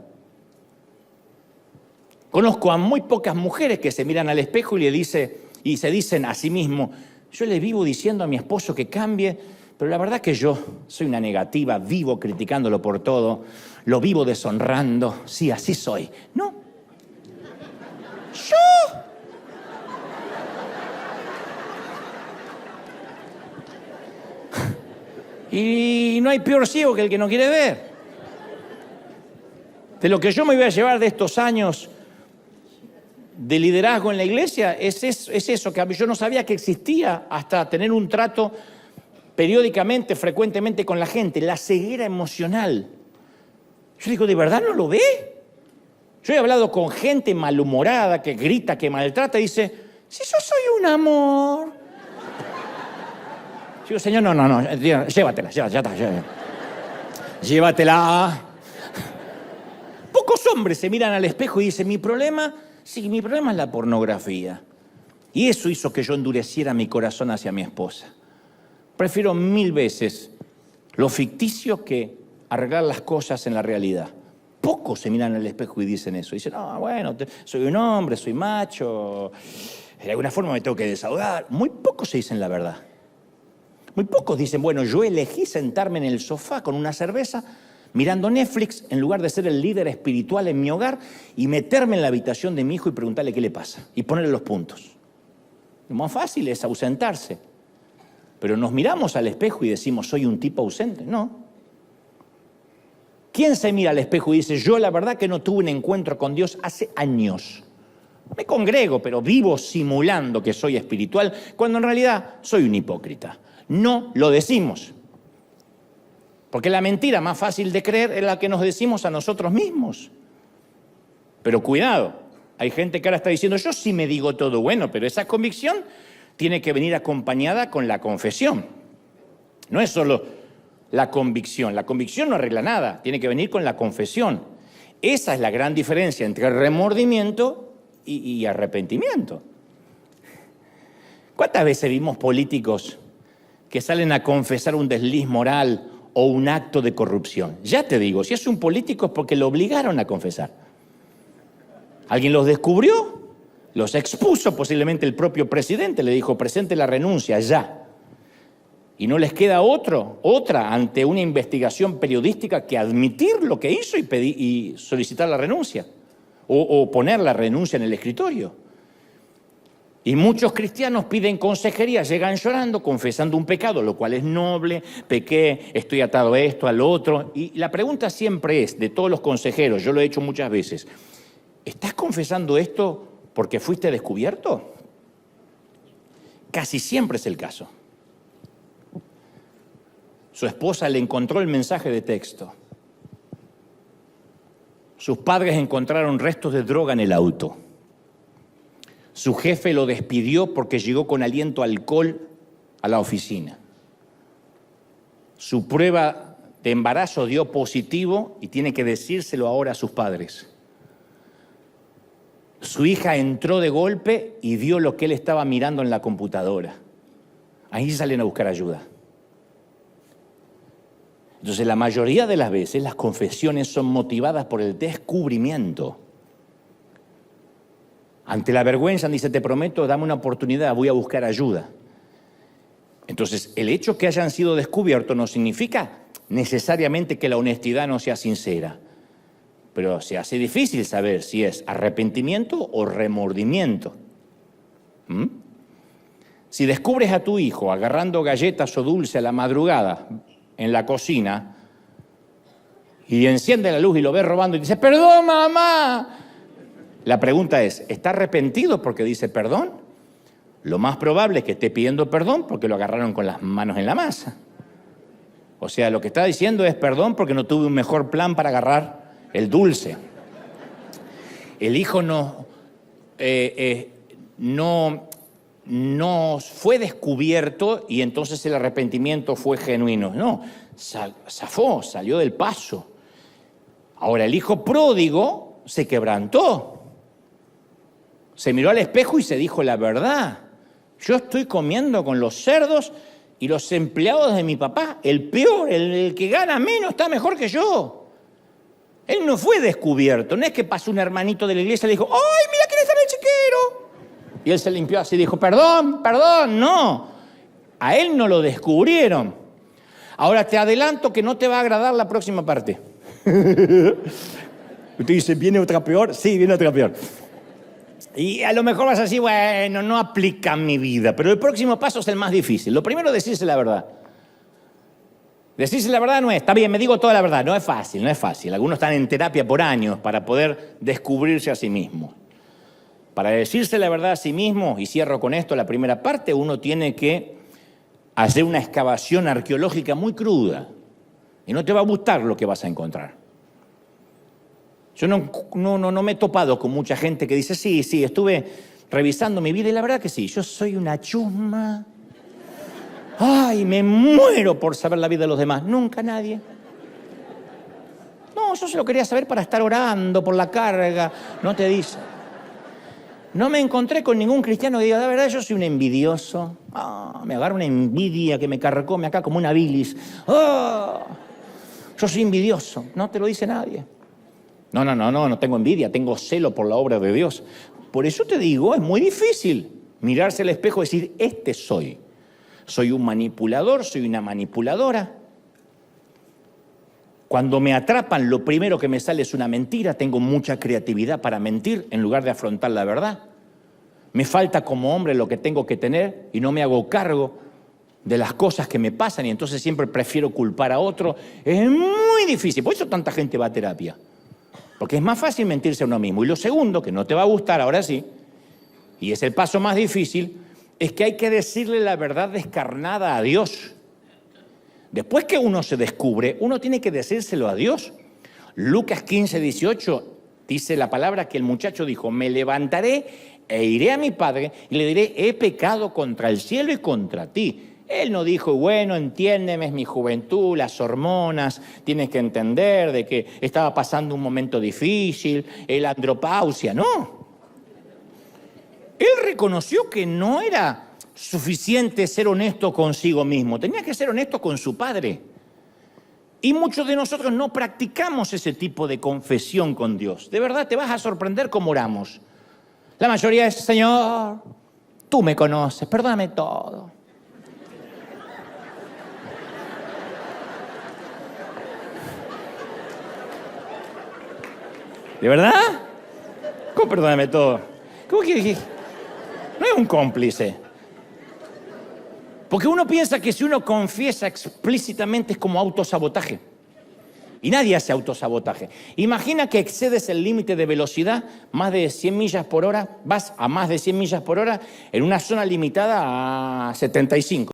Conozco a muy pocas mujeres que se miran al espejo y se dicen a sí mismos, yo le vivo diciendo a mi esposo que cambie, pero la verdad que yo soy una negativa, vivo criticándolo por todo, lo vivo deshonrando, sí, así soy. No. ¡Yo! Y no hay peor ciego que el que no quiere ver. De lo que yo me voy a llevar de estos años de liderazgo en la iglesia es eso, que yo no sabía que existía hasta tener un trato periódicamente, frecuentemente con la gente, la ceguera emocional. Yo digo, ¿de verdad no lo ve? Yo he hablado con gente malhumorada, que grita, que maltrata, y dice, si yo soy un amor. Yo digo, Señor, no, llévatela, ya está, llévatela. Pocos hombres se miran al espejo y dicen, mi problema es la pornografía. Y eso hizo que yo endureciera mi corazón hacia mi esposa. Prefiero 1000 veces lo ficticio que arreglar las cosas en la realidad. Pocos se miran al espejo y dicen eso. Dicen, no, bueno, soy un hombre, soy macho, de alguna forma me tengo que desahogar. Muy pocos se dicen la verdad. Muy pocos dicen, bueno, yo elegí sentarme en el sofá con una cerveza, mirando Netflix, en lugar de ser el líder espiritual en mi hogar y meterme en la habitación de mi hijo y preguntarle qué le pasa y ponerle los puntos. Lo más fácil es ausentarse. Pero nos miramos al espejo y decimos, soy un tipo ausente. No. ¿Quién se mira al espejo y dice, yo la verdad que no tuve un encuentro con Dios hace años? Me congrego, pero vivo simulando que soy espiritual, cuando en realidad soy un hipócrita. No lo decimos. Porque la mentira más fácil de creer es la que nos decimos a nosotros mismos. Pero cuidado, hay gente que ahora está diciendo, yo sí me digo todo bueno, pero esa convicción tiene que venir acompañada con la confesión. No es solo la convicción no arregla nada, tiene que venir con la confesión. Esa es la gran diferencia entre remordimiento y arrepentimiento. ¿Cuántas veces vimos políticos que salen a confesar un desliz moral o un acto de corrupción? Ya te digo, si es un político es porque lo obligaron a confesar. Alguien los descubrió, los expuso, posiblemente el propio presidente le dijo, presente la renuncia ya. Y no les queda otra ante una investigación periodística que admitir lo que hizo y solicitar la renuncia o poner la renuncia en el escritorio. Y muchos cristianos piden consejería, llegan llorando, confesando un pecado, lo cual es noble, pequé, estoy atado a esto, al otro. Y la pregunta siempre es, de todos los consejeros, yo lo he hecho muchas veces, ¿estás confesando esto porque fuiste descubierto? Casi siempre es el caso. Su esposa le encontró el mensaje de texto. Sus padres encontraron restos de droga en el auto. Su jefe lo despidió porque llegó con aliento a alcohol a la oficina. Su prueba de embarazo dio positivo y tiene que decírselo ahora a sus padres. Su hija entró de golpe y vio lo que él estaba mirando en la computadora. Ahí salen a buscar ayuda. Entonces, la mayoría de las veces las confesiones son motivadas por el descubrimiento. Ante la vergüenza dice, te prometo, dame una oportunidad, voy a buscar ayuda. Entonces, el hecho que hayan sido descubiertos no significa necesariamente que la honestidad no sea sincera. Pero se hace difícil saber si es arrepentimiento o remordimiento. Si descubres a tu hijo agarrando galletas o dulce a la madrugada en la cocina y enciende la luz y lo ves robando y dice, perdón, mamá. La pregunta es, ¿está arrepentido porque dice perdón? Lo más probable es que esté pidiendo perdón porque lo agarraron con las manos en la masa. O sea, lo que está diciendo es perdón porque no tuve un mejor plan para agarrar el dulce. El hijo no fue descubierto y entonces el arrepentimiento fue genuino. No, zafó, salió del paso. Ahora, el hijo pródigo se quebrantó. Se miró al espejo y se dijo la verdad. Yo estoy comiendo con los cerdos y los empleados de mi papá. El peor, el que gana menos, está mejor que yo. Él no fue descubierto. No es que pasó un hermanito de la iglesia y le dijo, ¡ay, mira quién está en el chiquero! Y él se limpió así y dijo, perdón, perdón. No, a él no lo descubrieron. Ahora te adelanto que no te va a agradar la próxima parte. Usted dice, ¿viene otra peor? Sí, viene otra peor. Y a lo mejor vas a decir, bueno, no aplica en mi vida, pero el próximo paso es el más difícil. Lo primero es decirse la verdad. Decirse la verdad no es, está bien, me digo toda la verdad, no es fácil, no es fácil. Algunos están en terapia por años para poder descubrirse a sí mismos. Para decirse la verdad a sí mismo, y cierro con esto la primera parte, uno tiene que hacer una excavación arqueológica muy cruda. Y no te va a gustar lo que vas a encontrar. Yo no me he topado con mucha gente que dice, sí, estuve revisando mi vida y la verdad que sí, yo soy una chusma. Ay, me muero por saber la vida de los demás. Nunca nadie. No, yo se lo quería saber para estar orando por la carga. No te dice. No me encontré con ningún cristiano que diga, la verdad, yo soy un envidioso. Me agarra una envidia que me carcome acá como una bilis. Yo soy envidioso. No te lo dice nadie. No tengo envidia, tengo celo por la obra de Dios. Por eso te digo, es muy difícil mirarse al espejo y decir, este soy. Soy un manipulador, soy una manipuladora. Cuando me atrapan, lo primero que me sale es una mentira. Tengo mucha creatividad para mentir en lugar de afrontar la verdad. Me falta como hombre lo que tengo que tener y no me hago cargo de las cosas que me pasan y entonces siempre prefiero culpar a otro. Es muy difícil, por eso tanta gente va a terapia. Porque es más fácil mentirse a uno mismo. Y lo segundo, que no te va a gustar, ahora sí, y es el paso más difícil, es que hay que decirle la verdad descarnada a Dios. Después que uno se descubre, uno tiene que decírselo a Dios. Lucas 15:18 dice la palabra que el muchacho dijo: me levantaré e iré a mi padre y le diré, he pecado contra el cielo y contra ti. Él no dijo, bueno, entiéndeme, es mi juventud, las hormonas, tienes que entender de que estaba pasando un momento difícil, la andropausia, no. Él reconoció que no era suficiente ser honesto consigo mismo, tenía que ser honesto con su padre. Y muchos de nosotros no practicamos ese tipo de confesión con Dios. De verdad, te vas a sorprender cómo oramos. La mayoría es, Señor, tú me conoces, perdóname todo. ¿De verdad? ¿Cómo perdóname todo? ¿Cómo que no es un cómplice? Porque uno piensa que si uno confiesa explícitamente es como autosabotaje. Y nadie hace autosabotaje. Imagina que excedes el límite de velocidad, más de 100 millas por hora, vas a más de 100 millas por hora en una zona limitada a 75.